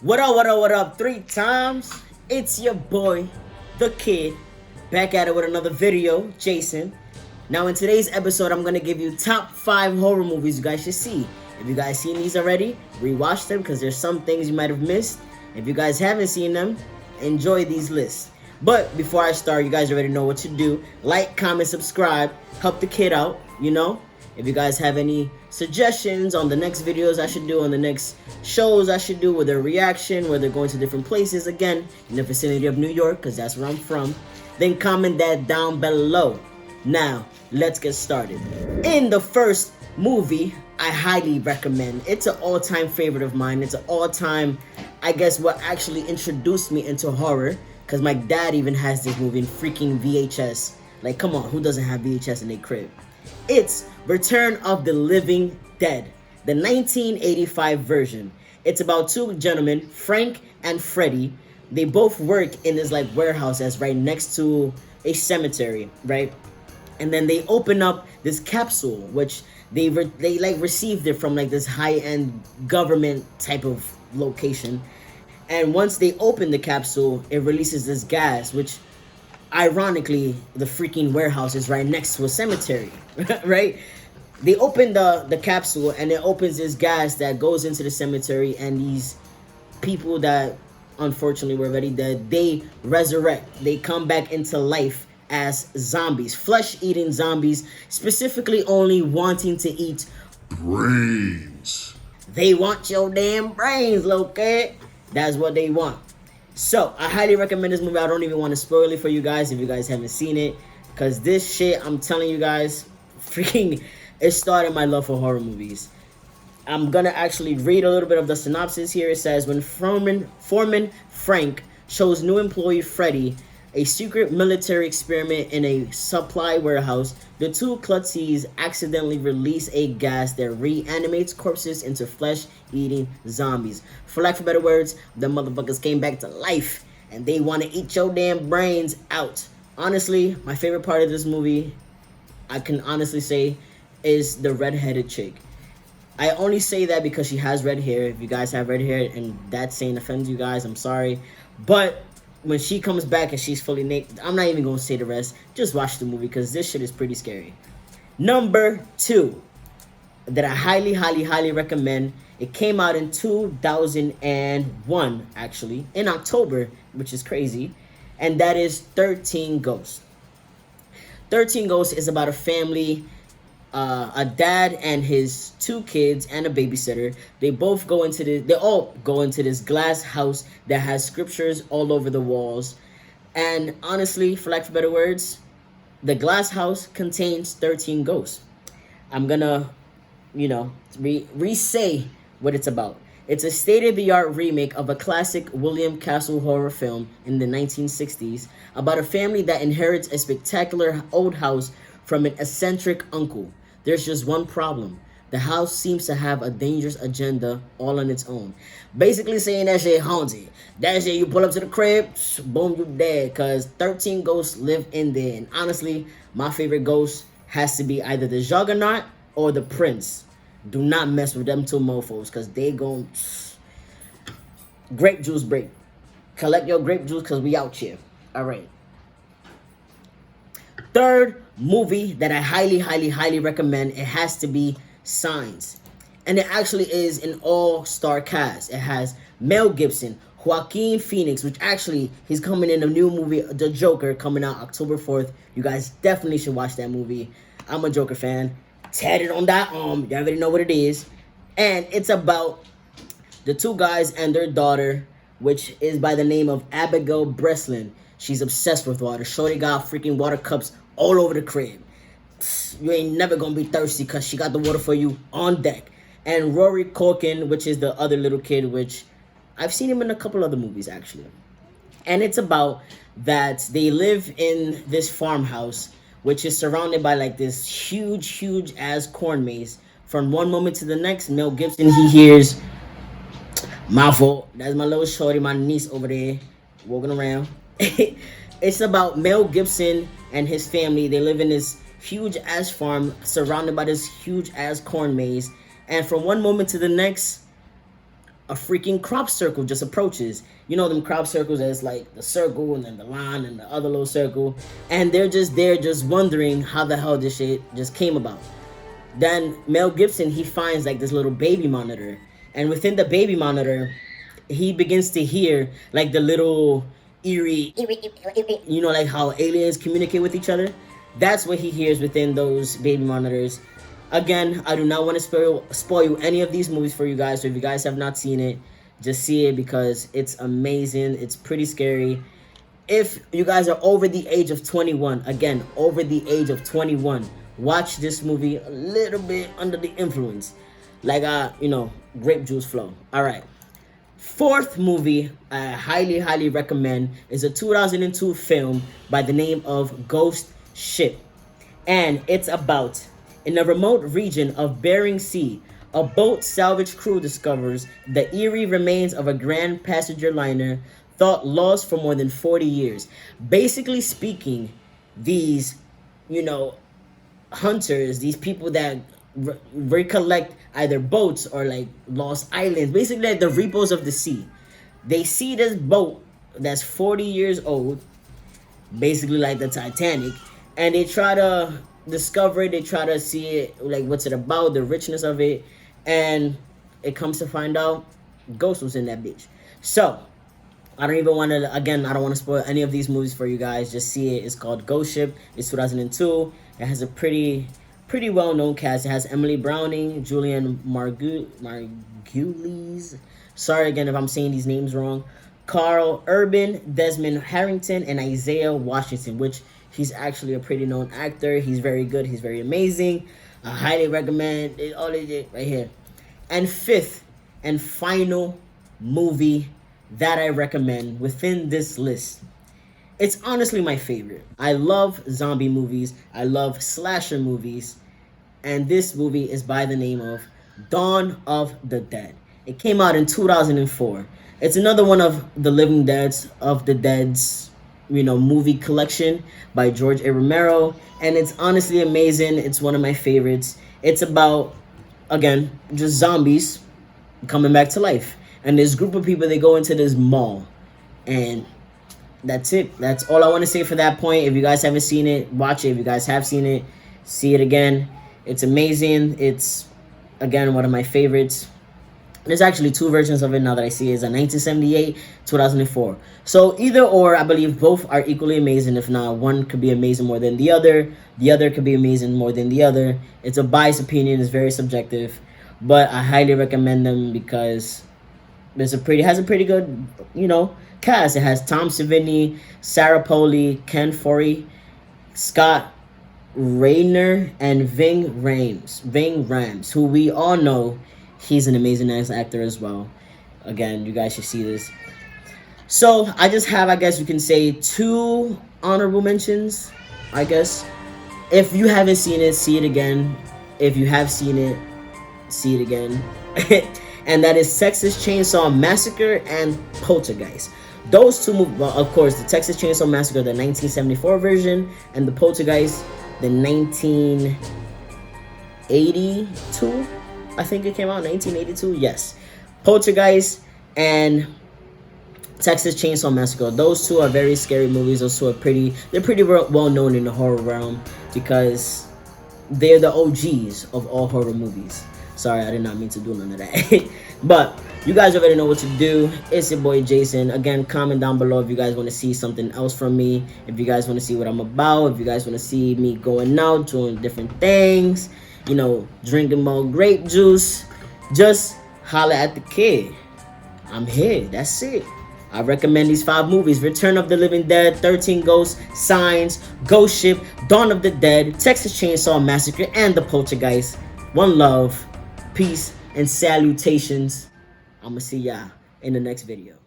What up, 3 times? It's your boy, the kid, back at it with another video, Jason. Now, in today's episode, I'm gonna give you top 5 horror movies you guys should see. If you guys seen these already, rewatch them because there's some things you might have missed. If you guys haven't seen them, enjoy these lists. But before I start, you guys already know what to do. Like, comment, subscribe, help the kid out, you know? If you guys have any suggestions on the next videos I should do, on the next shows I should do, with their reaction, where they're going to different places, again, in the vicinity of New York, because that's where I'm from, then comment that down below. Now, let's get started. In the first movie, I highly recommend. It's an all-time favorite of mine. It's an all-time, I guess, what actually introduced me into horror, because my dad even has this movie in freaking VHS. Like, come on, who doesn't have VHS in their crib? It's Return of the Living Dead, the 1985 version. It's about two gentlemen, Frank and Freddy. They both work in this like warehouse that's right next to a cemetery, right? And then they open up this capsule, which they received it from like this high-end government type of location. And once they open the capsule, it releases this gas, which ironically, the freaking warehouse is right next to a cemetery, right? They open the capsule and it opens this gas that goes into the cemetery, and these people that unfortunately were already dead, they resurrect. They come back into life as zombies, flesh-eating zombies, specifically only wanting to eat brains. They want your damn brains, Loki. That's what they want. So, I highly recommend this movie. I don't even want to spoil it for you guys if you guys haven't seen it. Because this shit, I'm telling you guys, freaking, it started my love for horror movies. I'm going to actually read a little bit of the synopsis here. It says, when Foreman Frank shows new employee Freddy a secret military experiment in a supply warehouse, the two klutzies accidentally release a gas that reanimates corpses into flesh-eating zombies. For lack of better words, the motherfuckers came back to life, and they want to eat your damn brains out. Honestly, my favorite part of this movie, I can honestly say, is the red-headed chick. I only say that because she has red hair. If you guys have red hair and that saying offends you guys, I'm sorry. But when she comes back and she's fully naked, I'm not even going to say the rest. Just watch the movie because this shit is pretty scary. Number 2 that I highly recommend. It came out in 2001, actually, in October, which is crazy. And that is 13 Ghosts. 13 Ghosts is about a family, a dad and his 2 kids and a babysitter. They all go into this glass house that has scriptures all over the walls. And honestly, for lack of better words, the glass house contains 13 ghosts. I'm gonna, re-say what it's about. It's a state-of-the-art remake of a classic William Castle horror film in the 1960s about a family that inherits a spectacular old house from an eccentric uncle. There's just one problem. The house seems to have a dangerous agenda all on its own. Basically saying that shit haunted. That shit, you pull up to the crib, boom, you dead. Because 13 ghosts live in there. And honestly, my favorite ghost has to be either the Juggernaut or the Prince. Do not mess with them two mofos, because they gon' grape juice break. Collect your grape juice because we out here. All right. Third movie that I highly recommend, it has to be Signs. And it actually is an all-star cast. It has Mel Gibson, Joaquin Phoenix, which actually, he's coming in a new movie, The Joker, coming out October 4th. You guys definitely should watch that movie. I'm a Joker fan. Tatted on that arm. You already know what it is. And it's about the 2 guys and their daughter, which is by the name of Abigail Breslin. She's obsessed with water. Shorty got freaking water cups all over the crib. You ain't never gonna be thirsty because she got the water for you on deck. And Rory Culkin, which is the other little kid, which I've seen him in a couple other movies actually. And it's about that they live in this farmhouse, which is surrounded by like this huge ass corn maze. From one moment to the next, Mel Gibson, he hears, my fault, that's my little shorty, my niece over there, walking around. It's about Mel Gibson and his family. They live in this huge ass farm surrounded by this huge ass corn maze. And from one moment to the next, a freaking crop circle just approaches. You know them crop circles that's like the circle and then the line and the other little circle. And they're just there just wondering how the hell this shit just came about. Then Mel Gibson, he finds like this little baby monitor. And within the baby monitor, he begins to hear like the little eerie, you know, like how aliens communicate with each other. That's what he hears within those baby monitors. Again, I do not want to spoil any of these movies for you guys. So if you guys have not seen it, just see it because it's amazing. It's pretty scary. If you guys are over the age of 21, again, over the age of 21, watch this movie a little bit under the influence. Like, you know, grape juice flow. All right. Fourth movie I highly recommend is a 2002 film by the name of Ghost Ship. And it's about, in a remote region of Bering Sea, a boat salvage crew discovers the eerie remains of a grand passenger liner thought lost for more than 40 years. Basically speaking, these, you know, hunters, these people that recollect either boats or like lost islands, basically like the repos of the sea. They see this boat that's 40 years old, basically like the Titanic, and they try to discover it. They try to see it, like what's it about, the richness of it, and it comes to find out Ghost was in that bitch. So I don't even want to, again, I don't want to spoil any of these movies for you guys. Just see it. It's called Ghost Ship. It's 2002. It has a pretty well-known cast. It has Emily Browning, Julianne Margulies. Sorry again if I'm saying these names wrong. Carl Urban, Desmond Harrington, and Isaiah Washington, which he's actually a pretty known actor. He's very good. He's very amazing. I highly recommend it. All they did right here. And fifth and final movie that I recommend within this list. It's honestly my favorite. I love zombie movies. I love slasher movies. And this movie is by the name of Dawn of the Dead. It came out in 2004. It's another one of the Living Dead's you know, movie collection by George A. Romero. And it's honestly amazing. It's one of my favorites. It's about, again, just zombies coming back to life. And this group of people, they go into this mall. And that's it. That's all I want to say for that point. If you guys haven't seen it, watch it. If you guys have seen it, see it again. It's amazing. It's, again, one of my favorites. There's actually two versions of it now that I see it. It's a 1978, 2004. So either or, I believe both are equally amazing. If not, one could be amazing more than the other. The other could be amazing more than the other. It's a biased opinion. It's very subjective. But I highly recommend them because has a pretty good, you know, cast. It has Tom Savini, Sarah Polley, Ken Foree, Scott Rayner, and Ving Rhames, who we all know he's an amazing actor as well. Again, you guys should see this. So I just have, I guess you can say, 2 honorable mentions, I guess. If you haven't seen it, see it again. If you have seen it, see it again. And that is Texas Chainsaw Massacre and Poltergeist. Those two movies, well, of course, the Texas Chainsaw Massacre, the 1974 version, and the Poltergeist, the 1982, I think it came out, 1982, yes. Poltergeist and Texas Chainsaw Massacre. Those two are very scary movies. Those two are they're pretty well known in the horror realm because they're the OGs of all horror movies. Sorry, I did not mean to do none of that. But you guys already know what to do. It's your boy Jason. Again, comment down below if you guys want to see something else from me. If you guys want to see what I'm about. If you guys want to see me going out, doing different things. You know, drinking more grape juice. Just holla at the kid. I'm here. That's it. I recommend these 5 movies: Return of the Living Dead, 13 Ghosts, Signs, Ghost Ship, Dawn of the Dead, Texas Chainsaw Massacre, and The Poltergeist. One love, peace, and salutations. I'm gonna see y'all in the next video.